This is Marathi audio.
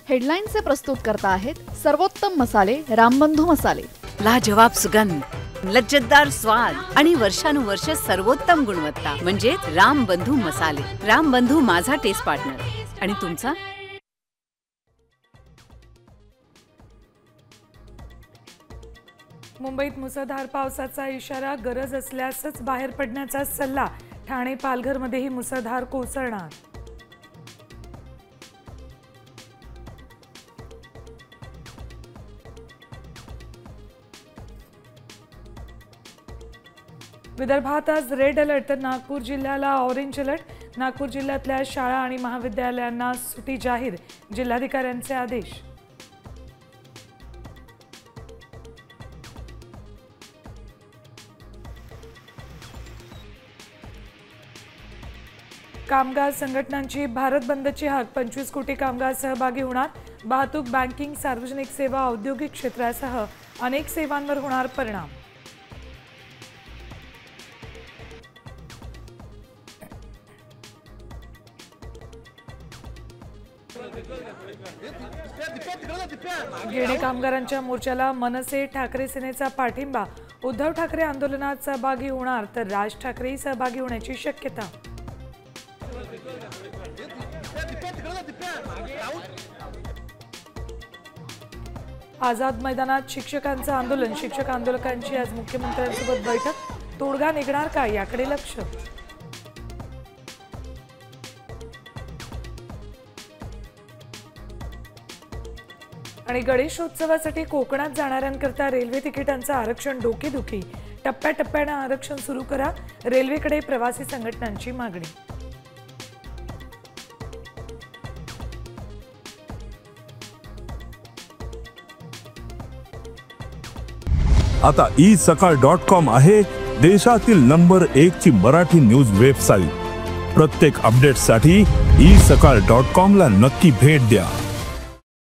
हेडलाईनचे प्रस्तुत करता आहेत सर्वोत्तम मसाले रामबंधू मसाले। लाजवाब सुगंध, लज्जतदार स्वाद आणि वर्षानुवर्ष सर्वोत्तम गुणवत्ता म्हणजे रामबंधू मसाले। रामबंधू माझा टेस्ट पार्टनर आणि तुमचा। मुंबईत मुसळधार पावसाचा इशारा, गरज असल्यासच बाहेर पडण्याचा सल्ला। ठाणे पालघरमध्येही मुसळधार कोसळणार। विदर्भात आज रेड अलर्ट, तर नागपूर जिल्ह्याला ऑरेंज अलर्ट। नागपूर जिल्ह्यातल्या शाळा आणि महाविद्यालयांना सुट्टी जाहीर, जिल्हाधिकाऱ्यांचे आदेश। कामगार संघटनांची भारत बंदची हाक, 25 कोटी कामगार सहभागी होणार। वाहतूक, बँकिंग, सार्वजनिक सेवा, औद्योगिक क्षेत्रासह अनेक सेवांवर होणार परिणाम। गिरणी कामगारांच्या मोर्चाला मनसे ठाकरे सेनेचा पाठिंबा। उद्धव ठाकरे आंदोलनात सहभागी होणार, तर राज ठाकरेही सहभागी होण्याची शक्यता। आझाद मैदानात शिक्षकांचं आंदोलन, शिक्षक आंदोलकांची आज मुख्यमंत्र्यांसोबत बैठक। तोडगा निघणार का याकडे लक्ष। आणि गणेशोत्सवासाठी कोकणात जाणाऱ्यांकरता रेल्वे तिकिटांचं आरक्षण डोकेदुखी। टप्प्याटप्प्याने आरक्षण सुरू करा, रेल्वेकडे प्रवासी संघटनांची मागणी। आता isakal.com आहे देशातील नंबर 1 ची मराठी न्यूज वेबसाईट। प्रत्येक अपडेटसाठी isakal.com ला नक्की भेट द्या।